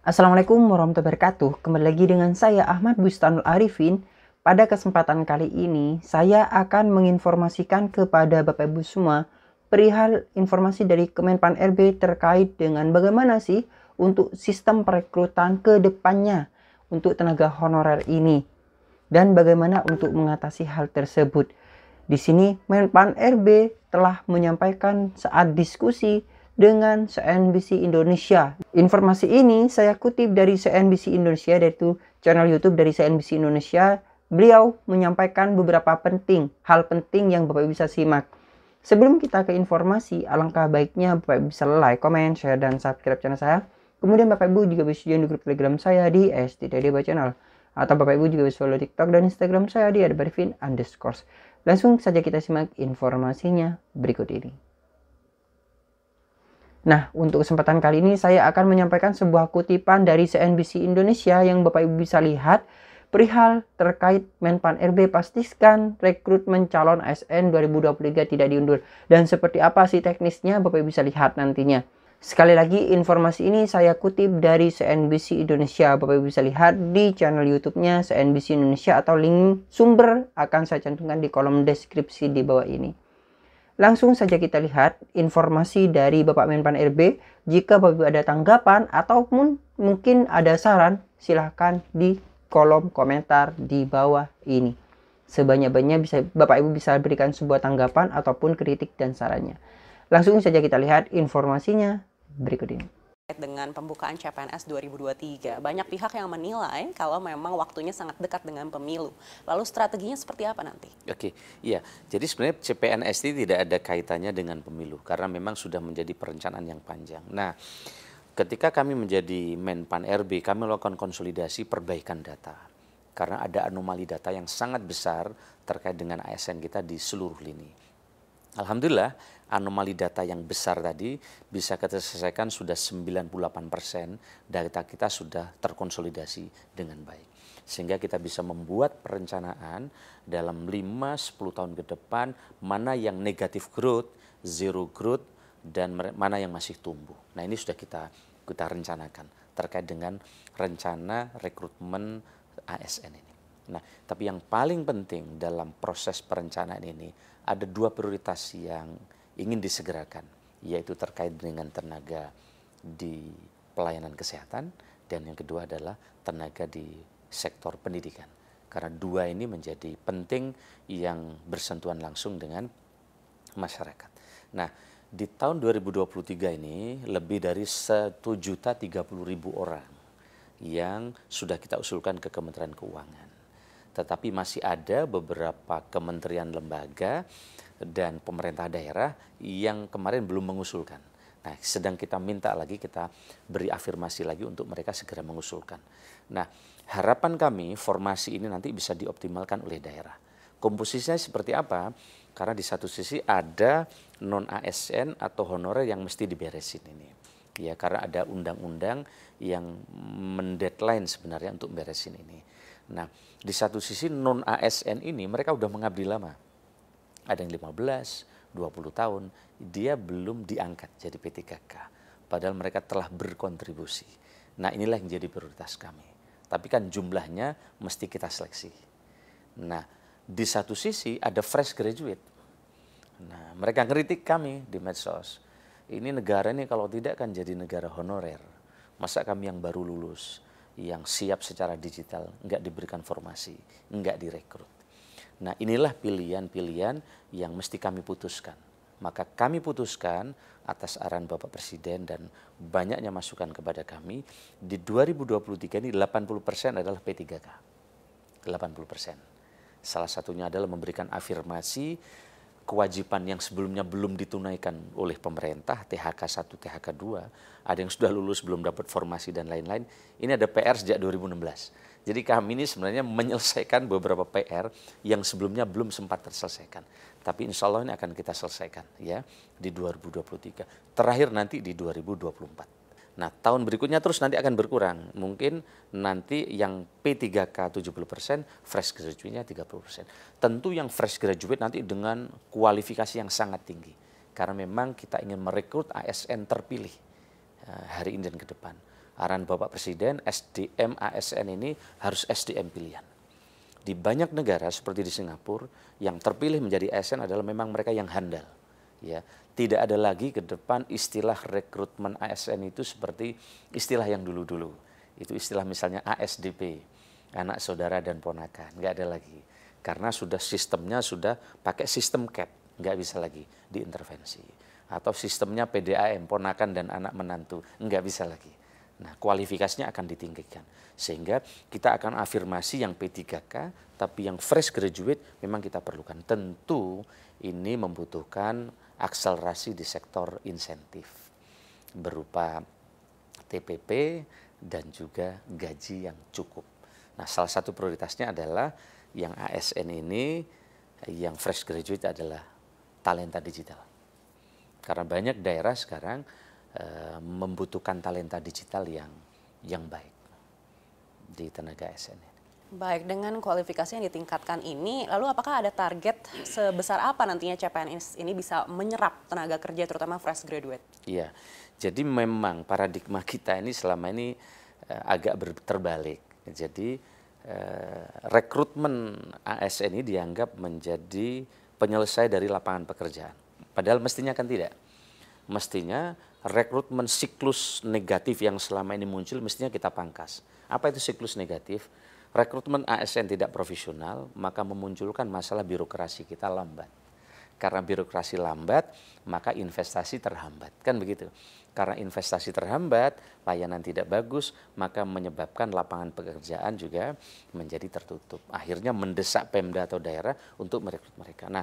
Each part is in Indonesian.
Assalamualaikum warahmatullahi wabarakatuh. Kembali lagi dengan saya Ahmad Bustanul Arifin. Pada kesempatan kali ini saya akan menginformasikan kepada Bapak Ibu semua perihal informasi dari Kemenpan RB terkait dengan bagaimana sih untuk sistem perekrutan ke depannya untuk tenaga honorer ini dan bagaimana untuk mengatasi hal tersebut. Di sini Menpan RB telah menyampaikan saat diskusi dengan CNBC Indonesia. Informasi ini saya kutip dari CNBC Indonesia, yaitu channel YouTube dari CNBC Indonesia. Beliau menyampaikan beberapa hal penting yang Bapak Ibu bisa simak. Sebelum kita ke informasi, alangkah baiknya Bapak Ibu bisa like, comment, share, dan subscribe channel saya. Kemudian Bapak Ibu juga bisa join di grup Telegram saya di @stdba channel. Atau Bapak Ibu juga bisa follow TikTok dan Instagram saya di @barifin_. Langsung saja kita simak informasinya berikut ini. Nah, untuk kesempatan kali ini saya akan menyampaikan sebuah kutipan dari CNBC Indonesia yang Bapak Ibu bisa lihat perihal terkait Menpan RB pastikan rekrutmen calon ASN 2023 tidak diundur. Dan seperti apa sih teknisnya Bapak Ibu bisa lihat nantinya. Sekali lagi informasi ini saya kutip dari CNBC Indonesia. Bapak Ibu bisa lihat di channel YouTube-nya CNBC Indonesia atau link sumber akan saya cantumkan di kolom deskripsi di bawah ini. Langsung saja kita lihat informasi dari Bapak Menpan RB. Jika Bapak Ibu ada tanggapan ataupun mungkin ada saran, silahkan di kolom komentar di bawah ini. Sebanyak-banyaknya bisa Bapak Ibu bisa berikan sebuah tanggapan ataupun kritik dan sarannya. Langsung saja kita lihat informasinya berikut ini. Dengan pembukaan CPNS 2023, banyak pihak yang menilai kalau memang waktunya sangat dekat dengan pemilu. Lalu strateginya seperti apa nanti? Oke, iya. Jadi sebenarnya CPNS ini tidak ada kaitannya dengan pemilu karena memang sudah menjadi perencanaan yang panjang. Nah, ketika kami menjadi Menpan RB, kami melakukan konsolidasi perbaikan data karena ada anomali data yang sangat besar terkait dengan ASN kita di seluruh lini. Alhamdulillah anomali data yang besar tadi bisa kita selesaikan sudah 98%, data kita sudah terkonsolidasi dengan baik. Sehingga kita bisa membuat perencanaan dalam 5-10 tahun ke depan mana yang negatif growth, zero growth, dan mana yang masih tumbuh. Nah ini sudah kita rencanakan terkait dengan rencana rekrutmen ASN ini. Nah, tapi yang paling penting dalam proses perencanaan ini ada dua prioritas yang ingin disegerakan, yaitu terkait dengan tenaga di pelayanan kesehatan dan yang kedua adalah tenaga di sektor pendidikan. Karena dua ini menjadi penting yang bersentuhan langsung dengan masyarakat. Nah, di tahun 2023 ini lebih dari 1.030.000 orang yang sudah kita usulkan ke Kementerian Keuangan. Tetapi masih ada beberapa kementerian lembaga dan pemerintah daerah yang kemarin belum mengusulkan. Nah, sedang kita minta lagi, kita beri afirmasi lagi untuk mereka segera mengusulkan. Nah, harapan kami formasi ini nanti bisa dioptimalkan oleh daerah. Komposisinya seperti apa? Karena di satu sisi ada non-ASN atau honorer yang mesti diberesin ini. Ya, karena ada undang-undang yang mendeadline sebenarnya untuk beresin ini. Nah, di satu sisi non-ASN ini mereka udah mengabdi lama. Ada yang 15, 20 tahun, dia belum diangkat jadi P3K. Padahal mereka telah berkontribusi. Nah, inilah yang jadi prioritas kami. Tapi kan jumlahnya mesti kita seleksi. Nah, di satu sisi ada fresh graduate. Nah, mereka ngeritik kami di medsos. Ini negara ini kalau tidak kan jadi negara honorer. Masa kami yang baru lulus, yang siap secara digital, nggak diberikan formasi, nggak direkrut. Nah inilah pilihan-pilihan yang mesti kami putuskan. Maka kami putuskan atas arahan Bapak Presiden dan banyaknya masukan kepada kami, di 2023 ini 80% adalah P3K. 80%. Salah satunya adalah memberikan afirmasi kewajiban yang sebelumnya belum ditunaikan oleh pemerintah, THK 1, THK 2, ada yang sudah lulus belum dapat formasi dan lain-lain. Ini ada PR sejak 2016. Jadi kami ini sebenarnya menyelesaikan beberapa PR yang sebelumnya belum sempat terselesaikan. Tapi insya Allah ini akan kita selesaikan ya di 2023. Terakhir nanti di 2024. Nah, tahun berikutnya terus nanti akan berkurang. Mungkin nanti yang P3K 70%, fresh graduate-nya 30%. Tentu yang fresh graduate nanti dengan kualifikasi yang sangat tinggi. Karena memang kita ingin merekrut ASN terpilih hari ini dan ke depan. Arahan Bapak Presiden, SDM ASN ini harus SDM pilihan. Di banyak negara seperti di Singapura, yang terpilih menjadi ASN adalah memang mereka yang handal. Ya, tidak ada lagi ke depan istilah rekrutmen ASN itu seperti istilah yang dulu-dulu. Itu istilah misalnya ASDP, anak saudara dan ponakan, nggak ada lagi. Karena sudah sistemnya sudah pakai sistem CAP, nggak bisa lagi diintervensi. Atau sistemnya PDAM, ponakan dan anak menantu, nggak bisa lagi. Nah, kualifikasinya akan ditinggikan. Sehingga kita akan afirmasi yang P3K, tapi yang fresh graduate memang kita perlukan. Tentu ini membutuhkan akselerasi di sektor insentif berupa TPP dan juga gaji yang cukup. Nah, salah satu prioritasnya adalah yang ASN ini, yang fresh graduate adalah talenta digital. Karena banyak daerah sekarang membutuhkan talenta digital yang baik di tenaga ASN ini. Baik, dengan kualifikasi yang ditingkatkan ini, lalu apakah ada target sebesar apa nantinya CPNS ini bisa menyerap tenaga kerja terutama fresh graduate? Iya, jadi memang paradigma kita ini selama ini agak terbalik. Jadi rekrutmen ASN ini dianggap menjadi penyelesai dari lapangan pekerjaan. Padahal mestinya kan tidak. Mestinya rekrutmen siklus negatif yang selama ini muncul mestinya kita pangkas. Apa itu siklus negatif? Rekrutmen ASN tidak profesional, maka memunculkan masalah birokrasi kita lambat. Karena birokrasi lambat, maka investasi terhambat. Kan begitu. Karena investasi terhambat, layanan tidak bagus, maka menyebabkan lapangan pekerjaan juga menjadi tertutup. Akhirnya mendesak Pemda atau daerah untuk merekrut mereka. Nah,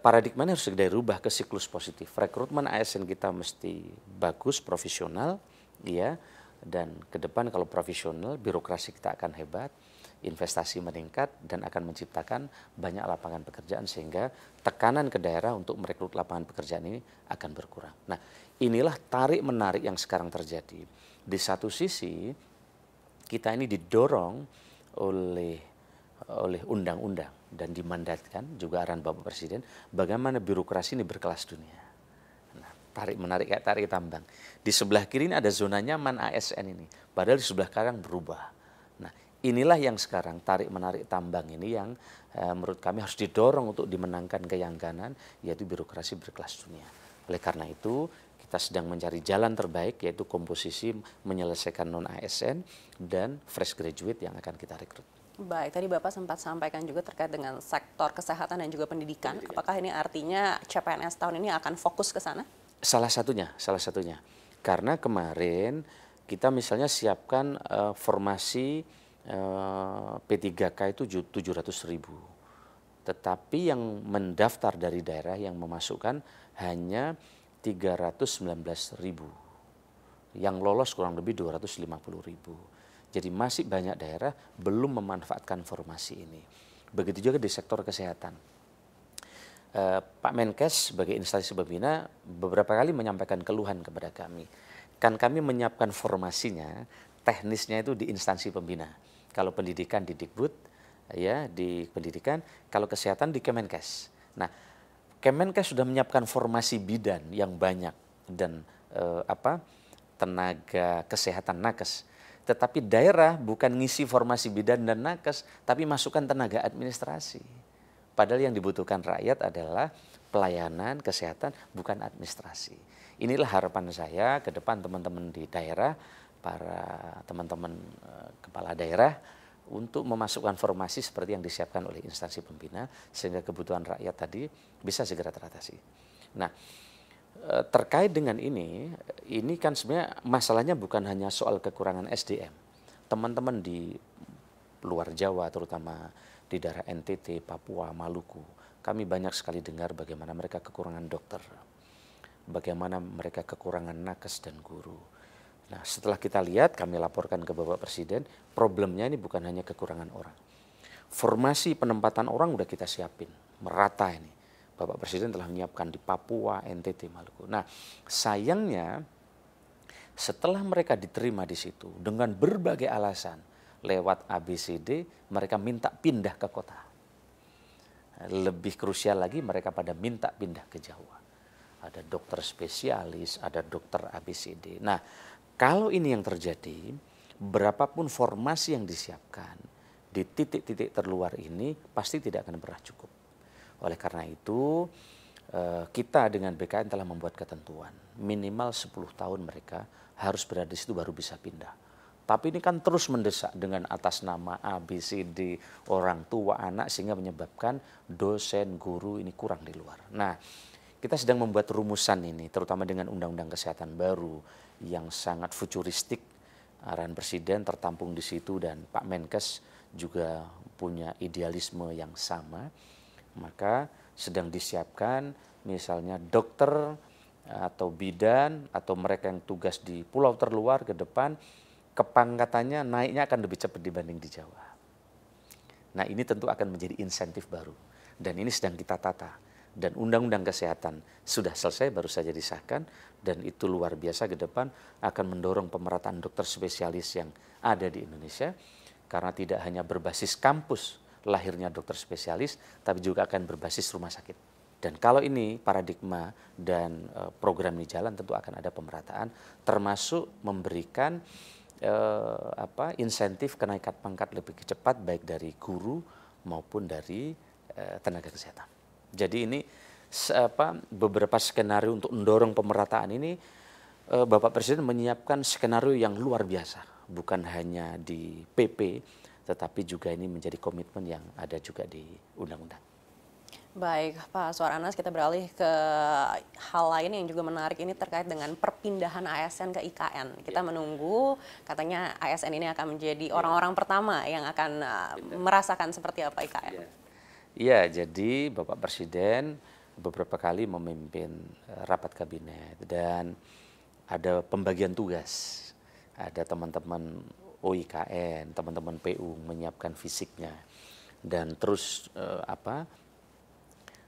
paradigmanya harus segera dirubah ke siklus positif. Rekrutmen ASN kita mesti bagus, profesional, ya. Dan ke depan kalau profesional, birokrasi kita akan hebat, investasi meningkat dan akan menciptakan banyak lapangan pekerjaan sehingga tekanan ke daerah untuk merekrut lapangan pekerjaan ini akan berkurang. Nah, inilah tarik menarik yang sekarang terjadi. Di satu sisi kita ini didorong oleh undang-undang dan dimandatkan juga arahan Bapak Presiden bagaimana birokrasi ini berkelas dunia. Tarik menarik kayak tarik tambang. Di sebelah kiri ini ada zona nyaman ASN ini, padahal di sebelah kanan berubah. Nah, inilah yang sekarang tarik menarik tambang ini yang menurut kami harus didorong untuk dimenangkan ke yang kanan, yaitu birokrasi berkelas dunia. Oleh karena itu kita sedang mencari jalan terbaik, yaitu komposisi menyelesaikan non ASN dan fresh graduate yang akan kita rekrut. Baik, tadi Bapak sempat sampaikan juga terkait dengan sektor kesehatan dan juga pendidikan. Apakah ini artinya CPNS tahun ini akan fokus ke sana? Salah satunya. Karena kemarin kita misalnya siapkan formasi P3K itu 700.000. Tetapi yang mendaftar dari daerah yang memasukkan hanya 319.000. Yang lolos kurang lebih 250.000. Jadi masih banyak daerah belum memanfaatkan formasi ini. Begitu juga di sektor kesehatan. Pak Menkes sebagai instansi pembina beberapa kali menyampaikan keluhan kepada kami. Kan kami menyiapkan formasinya, teknisnya itu di instansi pembina. Kalau pendidikan di Dikbud, ya di pendidikan, kalau kesehatan di Kemenkes. Nah, Kemenkes sudah menyiapkan formasi bidan yang banyak dan tenaga kesehatan nakes. Tetapi daerah bukan ngisi formasi bidan dan nakes, tapi masukkan tenaga administrasi. Padahal yang dibutuhkan rakyat adalah pelayanan kesehatan, bukan administrasi. Inilah harapan saya ke depan teman-teman di daerah, para teman-teman kepala daerah, untuk memasukkan formasi seperti yang disiapkan oleh instansi pembina, sehingga kebutuhan rakyat tadi bisa segera teratasi. Nah, terkait dengan ini kan sebenarnya masalahnya bukan hanya soal kekurangan SDM. Teman-teman di luar Jawa terutama di daerah NTT, Papua, Maluku, kami banyak sekali dengar bagaimana mereka kekurangan dokter, bagaimana mereka kekurangan nakes dan guru. Nah, setelah kita lihat, kami laporkan ke Bapak Presiden, problemnya ini bukan hanya kekurangan orang. Formasi penempatan orang udah kita siapin, merata ini. Bapak Presiden telah menyiapkan di Papua, NTT, Maluku. Nah, sayangnya Setelah mereka diterima di situ dengan berbagai alasan, lewat ABCD mereka minta pindah ke kota. Lebih krusial lagi mereka pada minta pindah ke Jawa. Ada dokter spesialis, ada dokter ABCD. Nah, kalau ini yang terjadi, berapapun formasi yang disiapkan di titik-titik terluar ini pasti tidak akan pernah cukup. Oleh karena itu, kita dengan BKN telah membuat ketentuan minimal 10 tahun mereka harus berada di situ baru bisa pindah. Tapi ini kan terus mendesak dengan atas nama A, B, C, D, orang tua, anak, sehingga menyebabkan dosen, guru ini kurang di luar. Nah, kita sedang membuat rumusan ini, terutama dengan Undang-Undang Kesehatan baru yang sangat futuristik. Arahan Presiden tertampung di situ dan Pak Menkes juga punya idealisme yang sama. Maka sedang disiapkan misalnya dokter atau bidan atau mereka yang tugas di pulau terluar ke depan, kepangkatannya naiknya akan lebih cepat dibanding di Jawa. Nah, ini tentu akan menjadi insentif baru dan ini sedang kita tata. Dan Undang-Undang Kesehatan sudah selesai, baru saja disahkan, dan itu luar biasa ke depan akan mendorong pemerataan dokter spesialis yang ada di Indonesia, karena tidak hanya berbasis kampus lahirnya dokter spesialis, tapi juga akan berbasis rumah sakit. Dan kalau ini paradigma dan program ini jalan, tentu akan ada pemerataan, termasuk memberikan insentif kenaikan pangkat lebih cepat baik dari guru maupun dari tenaga kesehatan. Jadi ini beberapa skenario untuk mendorong pemerataan ini, Bapak Presiden menyiapkan skenario yang luar biasa, bukan hanya di PP, tetapi juga ini menjadi komitmen yang ada juga di undang-undang. Baik, Pak Suaranas, kita beralih ke hal lain yang juga menarik ini terkait dengan perpindahan ASN ke IKN. Kita menunggu, katanya ASN ini akan menjadi orang-orang pertama yang akan merasakan seperti apa IKN. Iya, jadi Bapak Presiden beberapa kali memimpin rapat kabinet dan ada pembagian tugas. Ada teman-teman OIKN, teman-teman PU menyiapkan fisiknya dan terus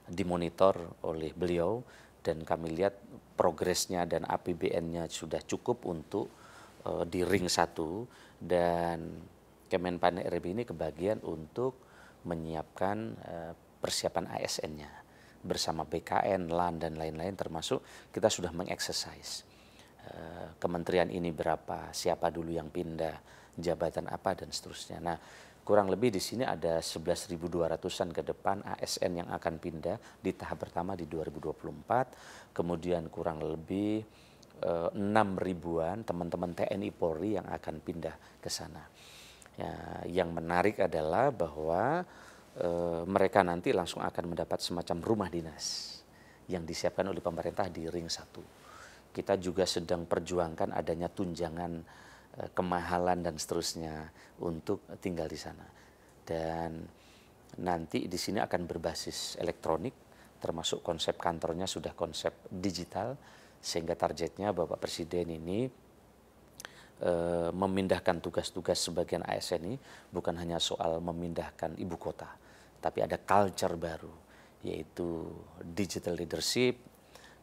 dimonitor oleh beliau, dan kami lihat progresnya dan APBN-nya sudah cukup untuk di ring 1, dan Kemenpan RB ini kebagian untuk menyiapkan persiapan ASN-nya bersama BKN, LAN, dan lain-lain, termasuk kita sudah mengeksersis kementerian ini berapa, siapa dulu yang pindah, jabatan apa, dan seterusnya. Nah, kurang lebih di sini ada 11.200-an ke depan ASN yang akan pindah di tahap pertama di 2024, kemudian kurang lebih 6.000-an teman-teman TNI Polri yang akan pindah ke sana. Ya, yang menarik adalah bahwa mereka nanti langsung akan mendapat semacam rumah dinas yang disiapkan oleh pemerintah di ring 1. Kita juga sedang perjuangkan adanya tunjangan kemahalan dan seterusnya untuk tinggal di sana. Dan nanti di sini akan berbasis elektronik, termasuk konsep kantornya sudah konsep digital, sehingga targetnya Bapak Presiden ini memindahkan tugas-tugas sebagian ASN ini bukan hanya soal memindahkan ibu kota, tapi ada culture baru, yaitu digital leadership,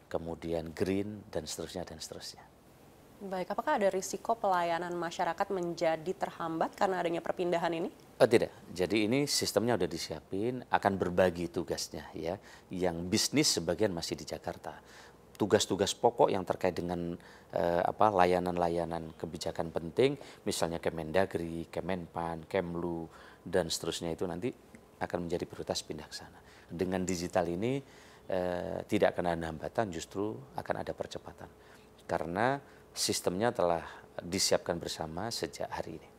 kemudian green, dan seterusnya, dan seterusnya. Baik, apakah ada risiko pelayanan masyarakat menjadi terhambat karena adanya perpindahan ini? Tidak, jadi ini sistemnya udah disiapin, akan berbagi tugasnya ya. Yang bisnis sebagian masih di Jakarta. Tugas-tugas pokok yang terkait dengan layanan-layanan kebijakan penting, misalnya Kemendagri, Kemenpan, Kemlu, dan seterusnya itu nanti akan menjadi prioritas pindah ke sana. Dengan digital ini tidak akan ada hambatan, justru akan ada percepatan. Karena sistemnya telah disiapkan bersama sejak hari ini.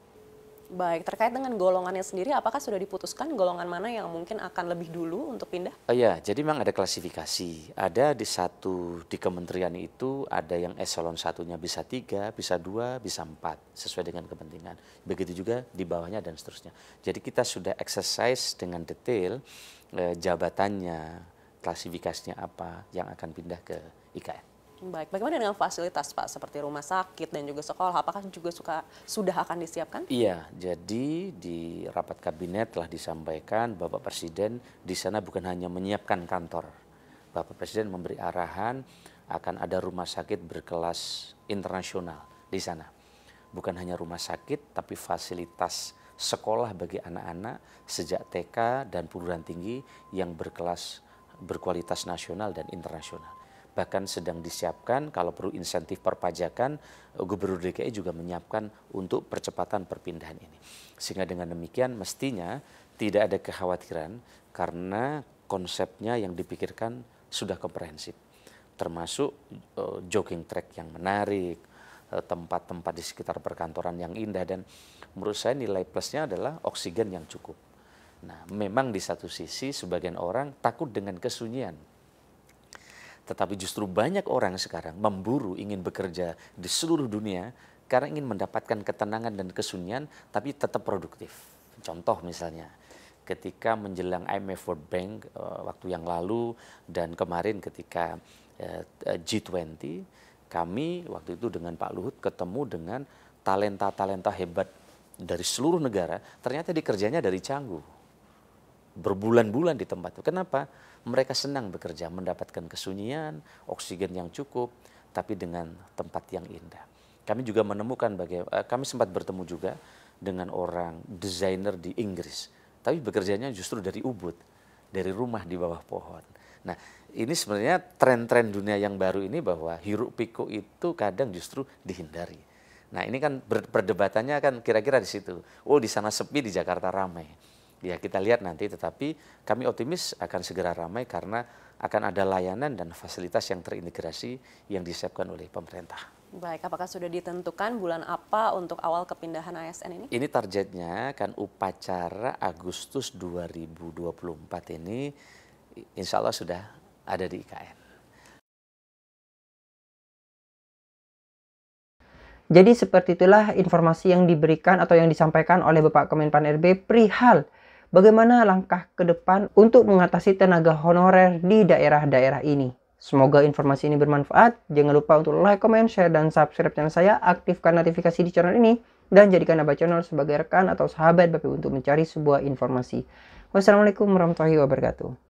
Baik, terkait dengan golongannya sendiri, apakah sudah diputuskan golongan mana yang mungkin akan lebih dulu untuk pindah? Ya, jadi memang ada klasifikasi. Ada di kementerian itu ada yang eselon 1-nya bisa 3, bisa 2, bisa 4, sesuai dengan kepentingan. Begitu juga di bawahnya dan seterusnya. Jadi kita sudah exercise dengan detail jabatannya, klasifikasinya apa yang akan pindah ke IKN. Baik, bagaimana dengan fasilitas Pak, seperti rumah sakit dan juga sekolah, apakah juga sudah akan disiapkan? Iya, jadi di rapat kabinet telah disampaikan Bapak Presiden di sana bukan hanya menyiapkan kantor. Bapak Presiden memberi arahan akan ada rumah sakit berkelas internasional di sana. Bukan hanya rumah sakit, tapi fasilitas sekolah bagi anak-anak sejak TK dan perguruan tinggi yang berkualitas nasional dan internasional. Bahkan sedang disiapkan kalau perlu insentif perpajakan, Gubernur DKI juga menyiapkan untuk percepatan perpindahan ini. Sehingga dengan demikian mestinya tidak ada kekhawatiran karena konsepnya yang dipikirkan sudah komprehensif. Termasuk jogging track yang menarik, tempat-tempat di sekitar perkantoran yang indah, dan menurut saya nilai plusnya adalah oksigen yang cukup. Nah, memang di satu sisi sebagian orang takut dengan kesunyian. Tetapi justru banyak orang sekarang memburu ingin bekerja di seluruh dunia karena ingin mendapatkan ketenangan dan kesunyian tapi tetap produktif. Contoh misalnya, ketika menjelang IMF World Bank waktu yang lalu dan kemarin ketika G20, kami waktu itu dengan Pak Luhut ketemu dengan talenta-talenta hebat dari seluruh negara, ternyata dikerjanya dari Canggu. Berbulan-bulan di tempat itu. Kenapa? Mereka senang bekerja, mendapatkan kesunyian, oksigen yang cukup, tapi dengan tempat yang indah. Kami juga menemukan kami sempat bertemu juga dengan orang desainer di Inggris, tapi bekerjanya justru dari Ubud, dari rumah di bawah pohon. Nah, ini sebenarnya tren-tren dunia yang baru ini bahwa hiruk pikuk itu kadang justru dihindari. Nah, ini kan perdebatannya kan kira-kira di situ. Oh, di sana sepi, di Jakarta ramai. Ya, kita lihat nanti, tetapi kami optimis akan segera ramai karena akan ada layanan dan fasilitas yang terintegrasi yang disiapkan oleh pemerintah. Baik, apakah sudah ditentukan bulan apa untuk awal kepindahan ASN ini? Ini targetnya kan upacara Agustus 2024 ini insya Allah sudah ada di IKN. Jadi seperti itulah informasi yang diberikan atau yang disampaikan oleh Bapak Kemenpan RB perihal bagaimana langkah ke depan untuk mengatasi tenaga honorer di daerah-daerah ini. Semoga informasi ini bermanfaat. Jangan lupa untuk like, comment, share, dan subscribe channel saya. Aktifkan notifikasi di channel ini. Dan jadikan Abah Channel sebagai rekan atau sahabat Bapak untuk mencari sebuah informasi. Wassalamualaikum warahmatullahi wabarakatuh.